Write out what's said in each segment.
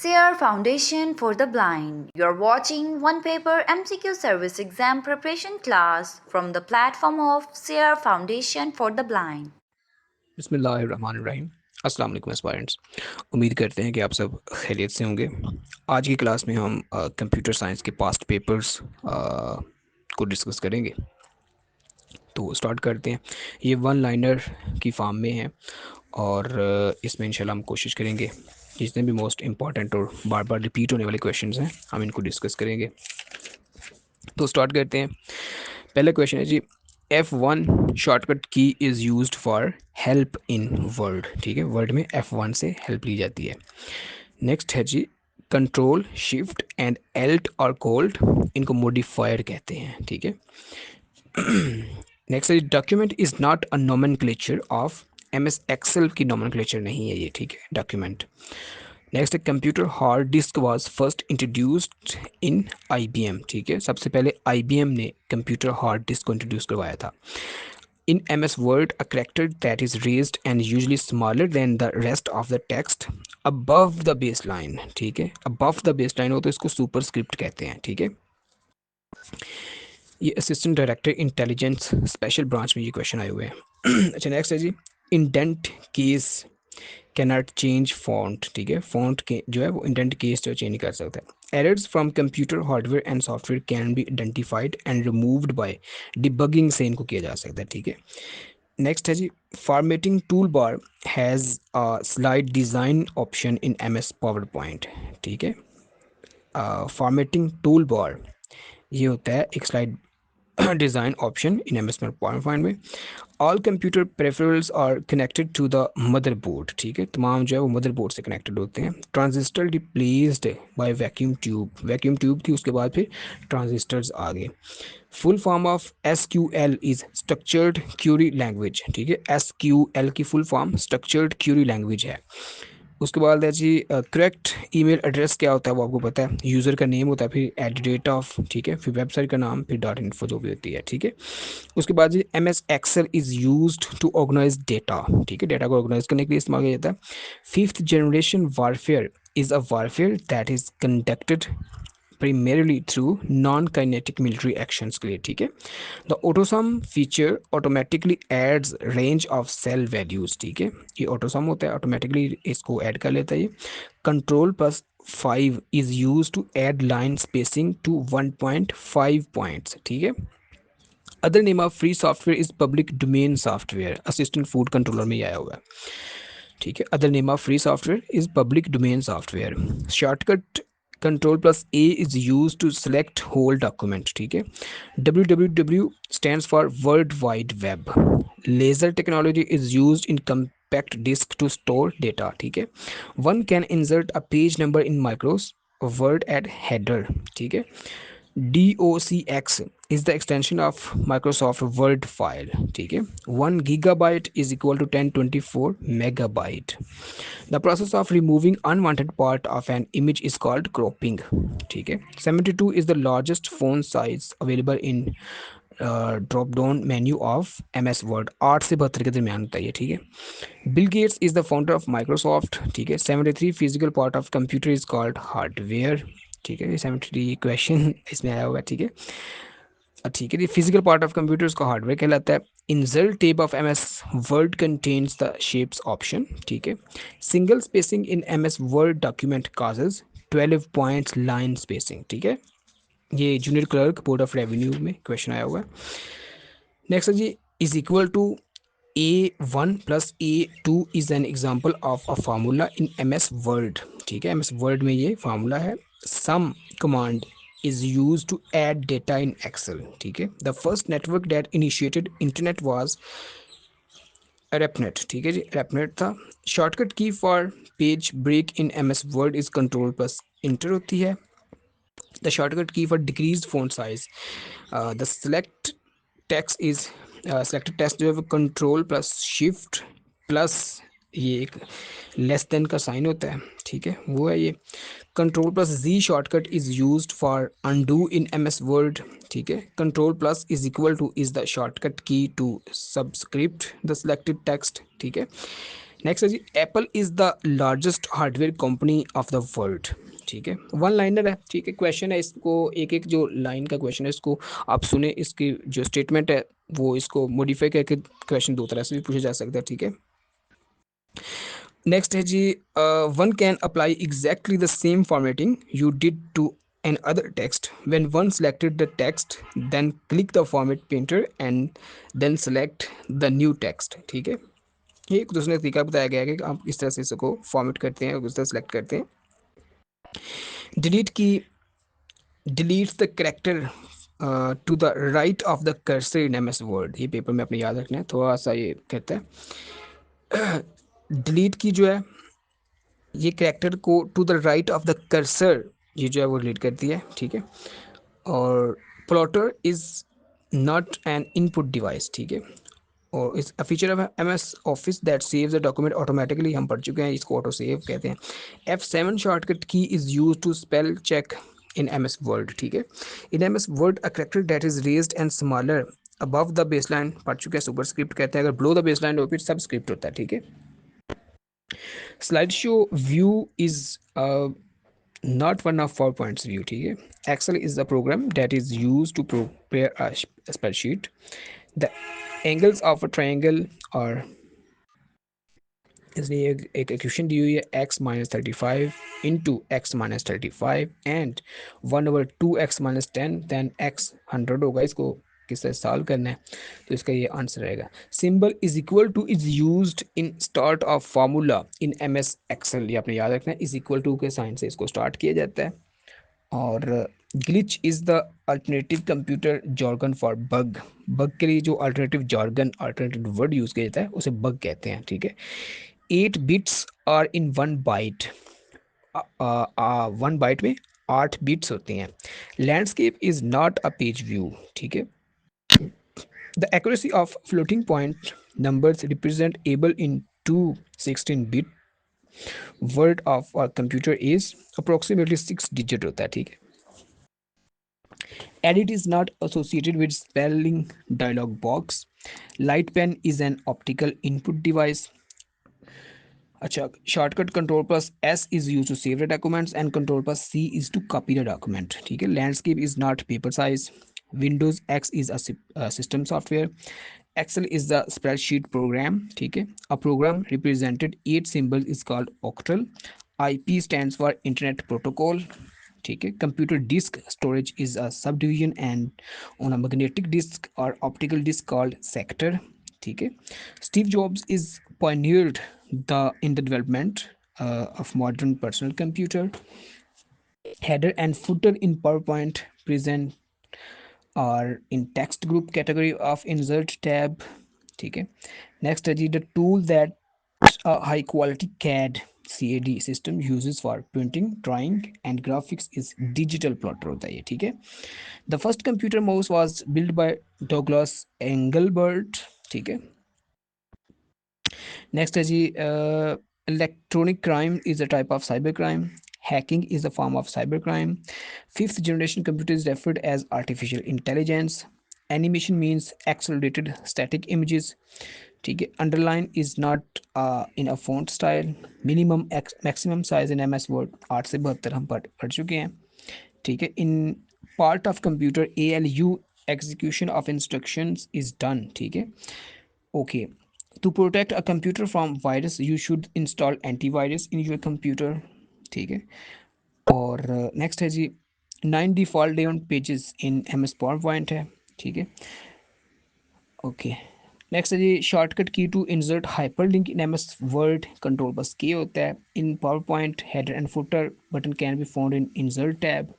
SEER Foundation for the Blind. You're watching one paper MCQ service exam preparation class from the platform of SEER Foundation for the Blind. बिस्मिल्लाहिर्रहमानिर्रहीम। अस्सलाम वालेकुम aspirants. उम्मीद करते हैं कि आप सब खैरियत से होंगे। आज की क्लास में हम कंप्यूटर साइंस के पास्ट पेपर्स को डिस्कस करेंगे। तो स्टार्ट करते हैं। ये वन लाइनर की फॉर्म में है और इसमें इंशाल्लाह हम कोशिश करेंगे जितने भी मोस्ट इम्पॉर्टेंट और बार बार रिपीट होने वाले क्वेश्चंस हैं हम इनको डिस्कस करेंगे। तो स्टार्ट करते हैं। पहला क्वेश्चन है जी, F1 shortcut key is used for help in word. ठीक है, वर्ड में F1 से हेल्प ली जाती है। नेक्स्ट है जी, कंट्रोल शिफ्ट एंड एल्ट और कोल्ड, इनको मॉडिफायर कहते हैं। ठीक है। नेक्स्ट है, document is not a nomenclature of MS excel की नोमेनक्लेचर नहीं है ये। ठीक है, डॉक्यूमेंट। नेक्स्ट है, computer hard disk was first introduced in IBM। ठीक है, सबसे पहले IBM ने कंप्यूटर हार्ड डिस्क को इंट्रोड्यूस करवाया था। In MS Word, a character that is raised and usually smaller than the rest of the text above the baseline। ठीक है, above the baseline हो तो इसको सुपरस्क्रिप्ट कहते हैं। ठीक है, ये assistant director intelligence special branch में ये क्वेश्चन आए हुए हैं। अच्छा, नेक्स्ट है जी, indent case can not change font. ठीक है, फॉन्ट के जो है वो इंडेंट केस जो चेंज नहीं कर सकता है। Errors from computer hardware and software can be identified and removed by debugging से इनको किया जा सकता है। ठीक है। नेक्स्ट है जी, formatting tool bar has slide design option in MS PowerPoint. ठीक है, फॉर्मेटिंग टूल बार ये होता है एक slide design option in MS PowerPoint में। All computer peripherals are connected to the motherboard. ठीक है, तमाम जो है वो मदरबोर्ड से कनेक्टेड होते हैं। Transistor replaced by vacuum tube, vacuum tube थी उसके बाद फिर ट्रांजिस्टर्स आ गए। Full form of SQL is structured Curie language. ठीक है, SQL की full form structured Curie language है। उसके बाद है जी, करेक्ट ईमेल एड्रेस क्या होता है वो आपको पता है। यूज़र का नेम होता है, फिर एट डेट ऑफ, ठीक है, फिर वेबसाइट का नाम, फिर .info जो भी होती है। ठीक है, उसके बाद जी, MS excel is used to organise data. ठीक है, डेटा को ऑर्गेनाइज करने के लिए इस्तेमाल किया जाता है। Fifth generation warfare is a warfare that is conducted primarily through non-kinetic military actions के लिए। ठीक है, the autosum feature automatically adds range of cell values. ठीक है, ये ऑटोसम होता है, ऑटोमेटिकली इसको ऐड कर लेता है ये। Ctrl+5 is use to add line spacing to 1.5 points. ठीक है, other name of free software is public domain software. Assistant food controller में आया हुआ है। ठीक है, other name of free software is public domain software. Shortcut Ctrl+A is used to select whole document। ठीक है, www stands for World Wide Web। Laser technology is used in compact disk to store data। ठीक है, one can insert a page number in Microsoft Word at header। ठीक है, DOCX is the extension of Microsoft Word file। ठीक है, 1 GB is equal to 1024 megabyte। The process of removing unwanted part of an image is called cropping। ठीक है, 72 is the largest font size available in drop down menu of MS word. 8 से 72 के दरमियान होता है ये। ठीक है, Bill Gates is the founder of Microsoft. ठीक है, 73 physical part of computer is called hardware. ठीक है, ये 73 क्वेश्चन इसमें आया हुआ है। ठीक है, ठीक है, ये फिजिकल पार्ट ऑफ कंप्यूटर उसका हार्डवेयर कहलाता है। Insert tab of MS word contains the shapes option. ठीक है, single spacing in MS word document causes 12 points line spacing. ठीक है, ये junior clerk board of revenue में क्वेश्चन आया हुआ है। नेक्स्ट है जी, is equal to A1+A2 is an example of a formula in MS word. ठीक है, MS वर्ड में ये फार्मूला है। Sum command is use to add data in Excel. ठीक है, the first network that initiated internet was ARPANET. ठीक है जी, रेपनेट था। Shortcut key for page break in MS word is Ctrl+Enter होती है। The shortcut key for decrease font size, the select text is selected text जो है वो Ctrl+Shift+ ये एक लेस देन का साइन होता है। ठीक है, वो है ये। Ctrl+Z shortcut is used for undo in MS word. ठीक है, Ctrl+ is equal to is the shortcut key to subscript the selected text. ठीक है, नेक्स्ट है जी, Apple is the largest hardware company of the world. ठीक है, one liner है। ठीक है, क्वेश्चन है, इसको एक एक जो लाइन का क्वेश्चन है इसको आप सुने, इसकी जो स्टेटमेंट है वो इसको मॉडिफाई करके क्वेश्चन दो तरह से भी पूछा जा सकता है। ठीक है, नेक्स्ट है जी, one can apply exactly the same formatting you did to another text when one selected the text then click the format painter and then select the new text. ठीक है, ये एक दूसरे तरीका बताया गया है कि आप इस तरह से इसको फॉर्मेट करते हैं और इस तरह सेलेक्ट करते हैं। Delete key delete the character to the right of the cursor in M S word. ये पेपर में अपने याद रखना है, थोड़ा सा ये कहता है डिलीट की जो है ये करेक्टर को to the right of the cursor, ये जो है वो डिलीट करती है। ठीक है, और plotter is not an input device. ठीक है, और is a feature of M S office that saves the document automatically, हम पढ़ चुके हैं, इसको ऑटो सेव कहते हैं। F7 shortcut key is use to spell check in M S word. ठीक है, in M S word a character that is raised and smaller above the baseline, पढ़ चुके हैं, सुपर स्क्रिप्ट कहते हैं, अगर बिलो द बेसलाइन हो फिर सब स्क्रिप्ट होता है। ठीक है, slide show view is not one of 4 points view। ठीक है, Excel is the program that is used to prepare a spreadsheet. The angles of a triangle are, इसलिए एक इक्वेशन दी हुई है x-35 into x-35 and 1/2x-10, then x 100 होगा, इसको किस तरह सॉल्व करना है तो इसका ये आंसर रहेगा। Symbol is equal to is used in start of formula in M S excel, ये आपने याद रखना है, इज इक्वल टू के साइन से इसको स्टार्ट किया जाता है। और glitch is the alternative computer jargon for bug, bug के लिए जो alternative jargon alternative word use किया जाता है उसे बग कहते हैं। ठीक है, 8 bits are in 1 byte, 1 byte में 8 बिट्स होती हैं। Landscape is not a page view. ठीक है, the accuracy of floating point numbers representable in 216 bit word of computer is approximately 6 digit होता है। ठीक है, edit is not associated with spelling dialog box, light pen is an optical input device। अच्छा, shortcut control plus S is use to save the documents and control plus C is to copy the document. ठीक है, landscape is not paper size, Windows X is a system software, Excel is the spreadsheet program. ठीक है, a program represented 8 symbol is called octal, IP stands for internet protocol। ठीक है, computer disk storage is a sub division and on a magnetic disc और optical disc called sector. ठीक है, Steve jobs is pioneered in the development of modern personal computer। Header and footer in PowerPoint present are in text group category of insert tab। ठीक है, next है जी, the tool that a high quality CAD system uses for printing, drawing and graphics is digital plotter होता है ये। ठीक है, the first computer mouse was built by Douglas Engelbart। ठीक है, नेक्स्ट है जी, electronic crime is a type of cyber crime, hacking is a form of cyber crime, fifth generation computer is referred as artificial intelligence, animation means accelerated static images. ठीक है, underline is not in a font style, minimum maximum size in M S word 8 से 72 हम पढ़ चुके हैं। ठीक है, in part of computer ALU execution of instructions is done. ठीक है, okay, to protect a computer from virus you should install antivirus in your computer। ठीक है, और नेक्स्ट है जी, 9 default layout pages in MS PowerPoint है। ठीक है, ओके, नेक्स्ट है जी, shortcut key to insert hyperlink in MS word control बस के होता है। In PowerPoint header and footer button can be found in insert tab.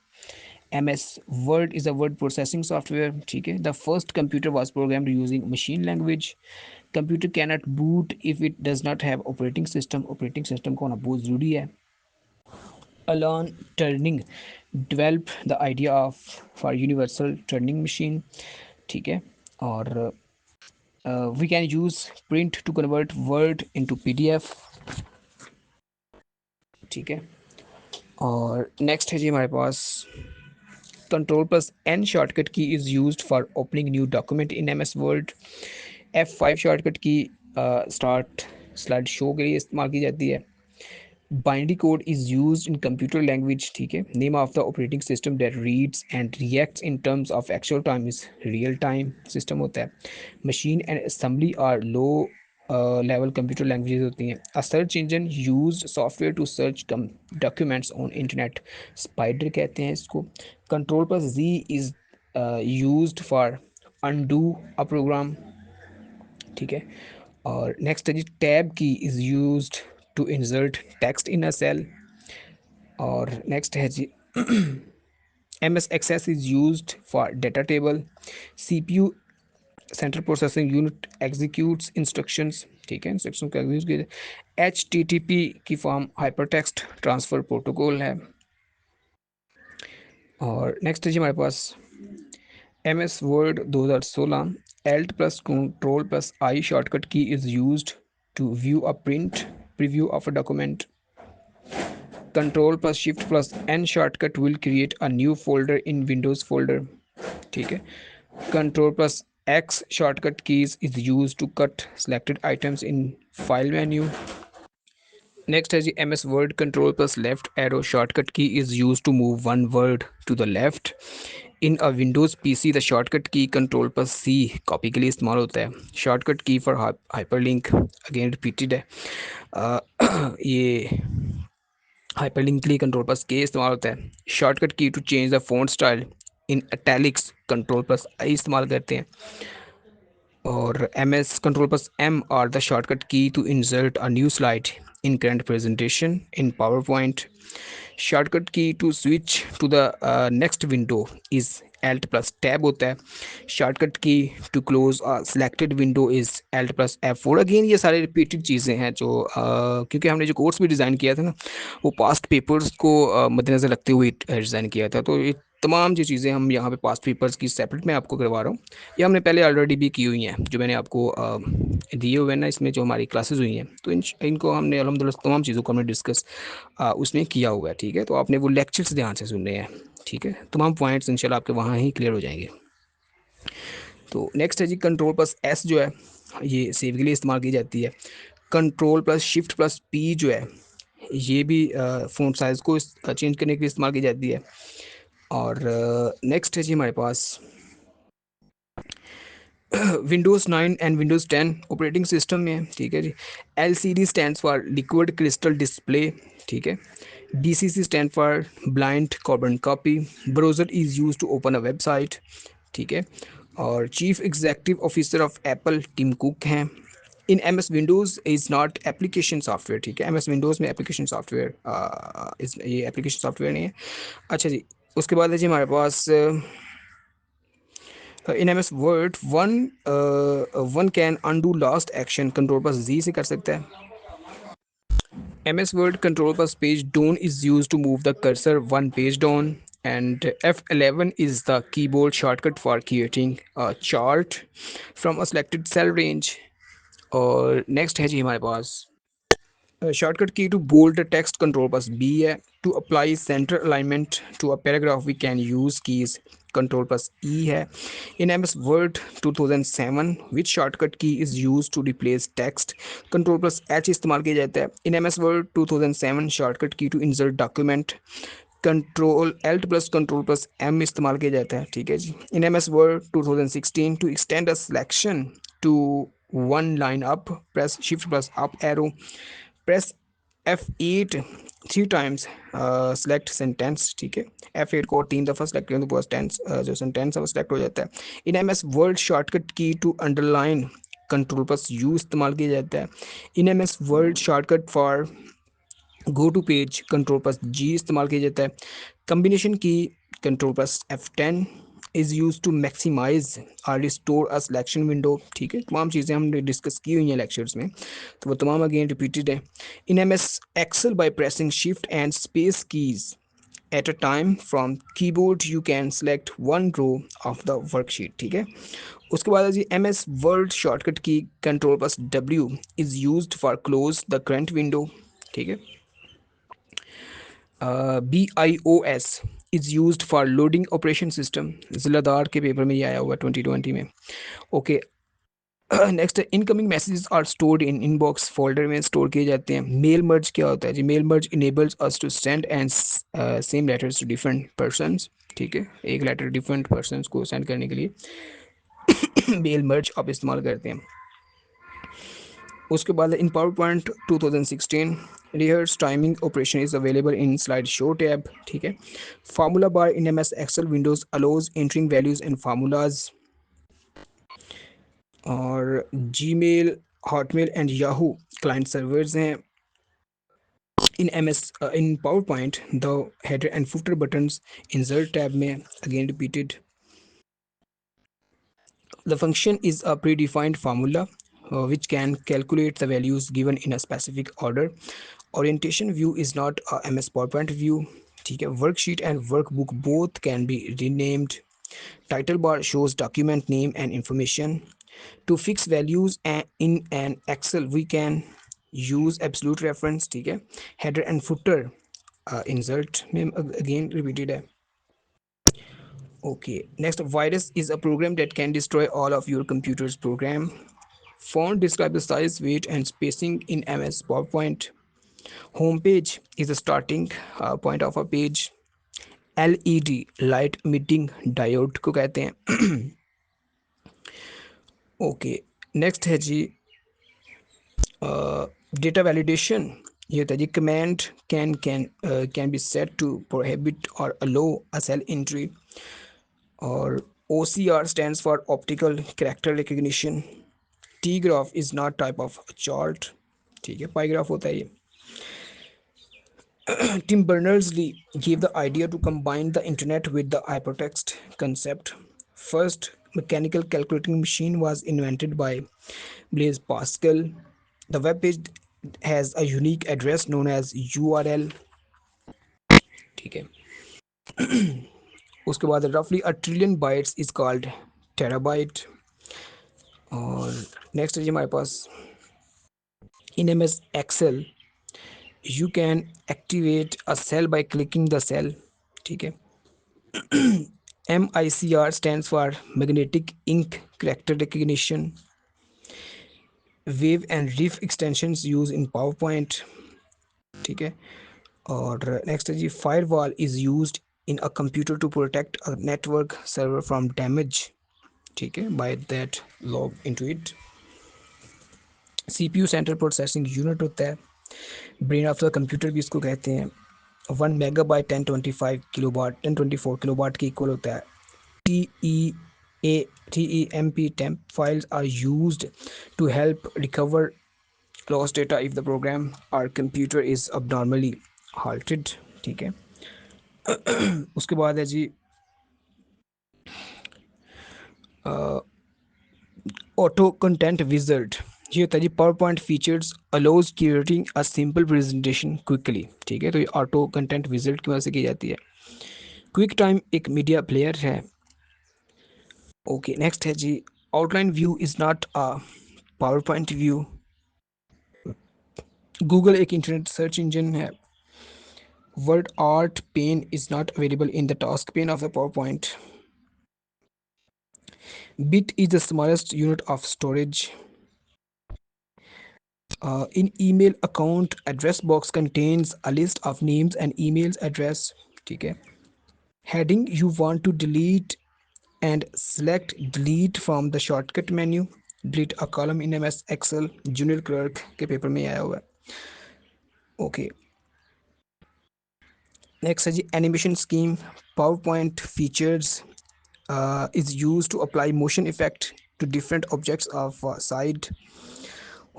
MS Word is a word processing software। ठीक है, the first computer was programmed using machine language। Computer cannot boot if it does not have operating system। operating system को होना बहुत ज़रूरी है। Alan Turing developed the idea of for universal Turing machine। ठीक है, और we can use print to convert word into PDF। ठीक है, और नेक्स्ट है जी हमारे पास, Control plus N shortcut key is used for opening new document in MS Word। F5 shortcut key start slide show के लिए इस्तेमाल की जाती है। Binary code is use in computer language, ठीक है। Name of the operating system that reads and reacts in terms of actual time is real time system होता है। Machine and assembly are low level computer languages होती हैं। A search engine use software to search documents on internet, spider कहते हैं इसको। Control plus G is use for undo a program, ठीक है। और नेक्स्ट है जी tab key is used to insert text in a cell. और next है जी M S access is used for data table. C P U central processing unit executes instructions, ठीक है, इंस्ट्रक्शन को एग्जीक्यूट किया। एच टी टी पी की form hyper text transfer protocol है। और नेक्स्ट है जी हमारे पास M S word 2016, alt plus control plus I shortcut key is used to view a print preview of a document. Control plus shift plus N shortcut will create a new folder in Windows folder, ठीक है। Control plus X shortcut keys is use to cut selected items in file menu. Next है जी M S word control plus left arrow shortcut key is use to move one word to the left. In a Windows PC the shortcut key control plus C copy के लिए इस्तेमाल होता है। Shortcut key for hyperlink again repeated है। ये hyperlink के लिए control plus के इस्तेमाल होता है। Shortcut key to change the font style in italics control plus I इस्तेमाल करते हैं। और M S control plus M are the shortcut key to insert a new slide in current presentation in power point. Shortcut key to switch to the next window is alt plus tab होता है। Shortcut key to close a selected window is alt plus F4। Again ये सारे repeated चीज़ें हैं जो क्योंकि हमने जो कोर्स भी डिज़ाइन किया था ना वो पास्ट पेपर्स को मद्देनज़र रखते हुए डिज़ाइन किया था, तो ये तमाम जो चीज़ें हम यहाँ पे पास्ट पेपर्स की सेपरेट मैं आपको करवा रहा हूँ, ये हमने पहले ऑलरेडी भी की हुई हैं जो मैंने आपको दिए हुए हैं ना, इसमें जो हमारी क्लासेस हुई हैं, तो इनको हमने अल्हम्दुलिल्लाह तमाम चीज़ों को हमने डिस्कस उसमें किया हुआ है, ठीक है। तो आपने वो लेक्चर्स ध्यान से सुनने हैं, ठीक है। तमाम पॉइंट्स इंशाल्लाह आपके वहाँ ही क्लियर हो जाएंगे। तो नेक्स्ट है जी कंट्रोल प्लस एस जो है ये सेव के लिए इस्तेमाल की जाती है। Control plus shift plus P जो है ये भी फ़ॉन्ट साइज़ को चेंज करने के लिए इस्तेमाल की जाती है। और नेक्स्ट है जी हमारे पास Windows 9 and Windows 10 operating system में है, ठीक है जी। L C D stand for liquid crystal display, ठीक है। B C C stand for blind carbon copy. Browser is use to open a website, ठीक है। और chief executive officer of Apple Tim Cook हैं। In M S Windows is not application software, ठीक है। M S Windows में application software ये application software नहीं है। अच्छा जी, उसके बाद है जी हमारे पास in M S word one can undo last action control plus G से कर सकता है। M S word control plus page down is use to move the cursor one page down. And F11 is the keyboard shortcut for creating a chart from a selected cell range. और next है जी हमारे पास shortcut key to bold text control plus B है। To apply centre alignment to a paragraph we can use keys control plus E है। In M S word 2007 which shortcut key is use to replace text control plus H इस्तेमाल किया जाता है। In M S word 2007 shortcut key to insert document control alt plus control plus M इस्तेमाल किया जाता है, ठीक है जी। In M S word 2016 to extend a selection to one line up press shift plus up arrow. Press F8 three times select sentence, ठीक है। F8 को 3 दफ़ा सेलेक्ट करें तो पूरा टेंस जो सेंटेंस है वो सेलेक्ट हो जाता है। In M S word shortcut key to underline control plus U इस्तेमाल किया जाता है। In M S word shortcut for go to page control plus G इस्तेमाल किया जाता है। Combination key control plus F10 is use to maximize और restore a selection window, ठीक है। तमाम चीज़ें हमने डिस्कस की हुई हैं लेक्चर्स में, तो वो तमाम अगेन रिपीटेड है। In M S Excel by pressing shift and space keys at a time from keyboard you can select one row of the worksheet, ठीक है। उसके बाद है जी M S word shortcut key control plus W is use for close the current window, ठीक है। BIOS is used for loading operation system. ज़िलादार के पेपर में ये आया हुआ 2020 में, okay. Next incoming messages are stored in inbox folder में स्टोर किए जाते हैं. मेल मर्ज क्या होता है जी? Mail merge enables us to send and same letters to different persons. ठीक है, एक लेटर डिफरेंट पर्सन्स को सेंड करने के लिए मेल मर्ज आप इस्तेमाल करते हैं. उसके बाद in power point 2016 rehearse timing operation is available in slide show tab. ठीक है. Formula bar in M S Excel windows allows entering values and formulas. और Gmail, Hotmail and Yahoo client servers हैं. in ms in powerpoint the header and footer buttons insert tab में again repeated. The function is a predefined formula which can calculate the values given in a specific order. Orientation view is not a ms powerpoint view. ठीक है. Worksheet and workbook both can be renamed. Title bar shows document name and information. To fix values in an excel we can use absolute reference. ठीक है. Header and footer insert में again repeated है. Okay, next, virus is a program that can destroy all of your computer's program. Font describe the size, weight, and spacing in MS PowerPoint. Home page is the starting point of a page. LED light emitting diode को कहते हैं. Okay, next है जी data validation. ये होता है जी command can be set to prohibit or allow a cell entry. और OCR stands for optical character recognition. T graph is not type of chart. ठीक है, पाई ग्राफ होता है ये. Tim Berners-Lee gave the idea to combine the internet with the hypertext concept. First mechanical calculating machine was invented by Blaise Pascal. The web page has a unique address known as URL. ठीक है. उसके बाद roughly a trillion bytes is called terabyte. और next है जी हमारे पास in MS Excel you can activate a cell by clicking the cell. ठीक है. MICR stands for magnetic ink character recognition. Wave and riff extensions used in PowerPoint. ठीक है. और next है जी firewall is used in a computer to protect a network server from damage. ठीक है, by that log into it. CPU central processing unit होता है. Brain of the computer भी इसको कहते हैं. 1 मेगाबाइट 1024 के इक्वल होता है. TEMP temp files are used to help recover lost data if the program or computer is abnormally halted. ठीक है. उसके बाद है जी ऑटो कंटेंट विजर्ड. ये होता है जी power point features allows creating a simple presentation quickly. ठीक है, तो ये ऑटो कंटेंट विजर्ड की वजह से की जाती है. क्विक टाइम एक मीडिया प्लेयर है. ओके, नेक्स्ट है जी outline view is not a power point view. Google एक इंटरनेट सर्च इंजन है. Word art pane is not available in the task pane of the power point. Bit is the smallest unit of storage. In email account address box contains a list of names and emails address. ठीक है. Heading you want to delete and select delete from the shortcut menu. Delete a column in MS Excel junior clerk के पेपर में आया हुआ है. Okay. Next है जी animation scheme. PowerPoint features is used to apply motion effect to different objects of side.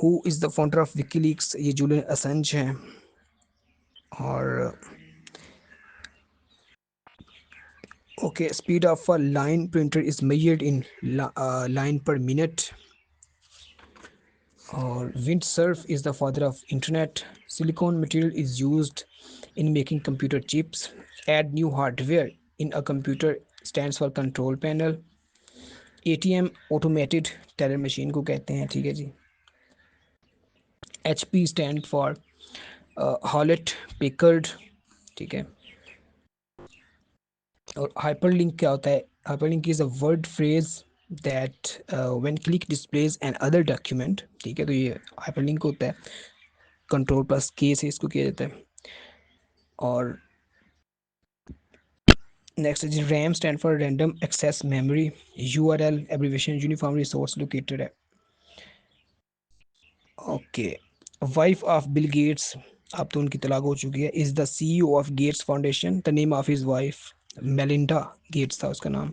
Who is the founder of WikiLeaks? ये Julian असंज हैं. और okay, speed of a line printer is measured in line per minute. Or windsurf is the father of internet. Silicon material is used in making computer chips. Add new hardware in a computer stands for control panel. ATM automated teller machine को कहते हैं. ठीक है जी. HP stand for Hewlett Packard. ठीक है. और hyperlink क्या होता है? Hyperlink is a word phrase that when click displays an other document, ठीक है, तो ये hyperlink होता है, कंट्रोल प्लस के से इसको किया जाता है। और नेक्स्ट जी RAM stand for random access memory, URL abbreviation uniform resource located है। Okay, wife of Bill Gates, अब तो उनकी तलाक हो चुकी है, is the CEO of Gates Foundation, the name of his wife Melinda Gates था उसका नाम।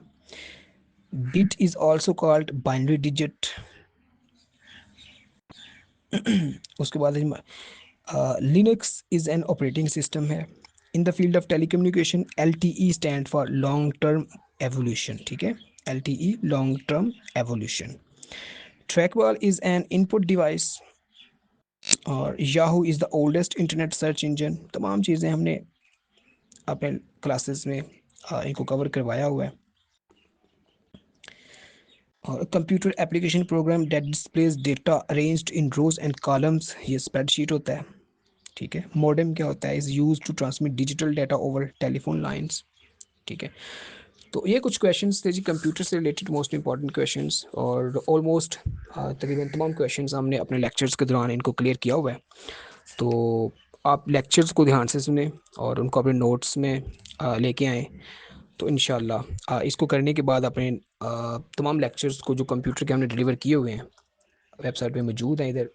Bit is also called binary digit. उसके बाद Linux is an operating system है। In the field of telecommunication L T E stand for long term evolution, ठीक है, L T E long term evolution. Trackball is an input device. और Yahoo is the oldest internet search engine. तमाम चीज़ें हमने अपने classes में इनको cover करवाया हुआ है। और computer application program that displays data arranged in rows and columns, ये स्प्रेडशीट होता है, ठीक है। मॉडेम क्या होता है, is use to transmit digital data over telephone lines, ठीक है। तो ये कुछ क्वेश्चंस थे जी कंप्यूटर से रिलेटेड, मोस्ट इंपॉर्टेंट क्वेश्चंस, और ऑलमोस्ट तकरीबन तमाम क्वेश्चंस हमने अपने लेक्चर्स के दौरान इनको क्लियर किया हुआ है। तो आप लेक्चर्स को ध्यान से सुने और उनको अपने नोट्स में लेके आएँ। तो इंशाल्लाह इसको करने के बाद अपने तमाम लेक्चर्स को जो कंप्यूटर के हमने डिलीवर किए हुए हैं वेबसाइट पे मौजूद हैं इधर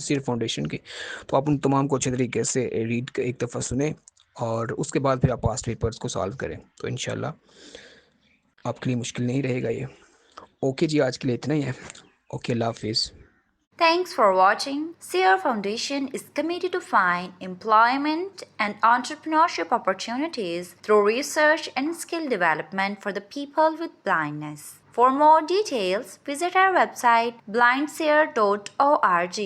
सिर्फ फाउंडेशन के, तो आप उन तमाम को अच्छे तरीके से रीड एक दफ़ा सुने और उसके बाद फिर आप पास्ट पेपर्स को सॉल्व करें, तो इंशाल्लाह आपके लिए मुश्किल नहीं रहेगा ये। ओके जी, आज के लिए इतना ही है। ओके, अल्लाह हाफिज़। Thanks for watching. Sierra Foundation is committed to find employment and entrepreneurship opportunities through research and skill development for the people with blindness. For more details, visit our website blindseer.org.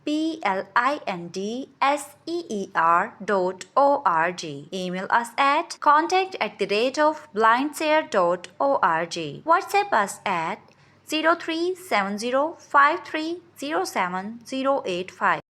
blindseer.org. Email us at contact@blindseer.org. WhatsApp us at 037053078085.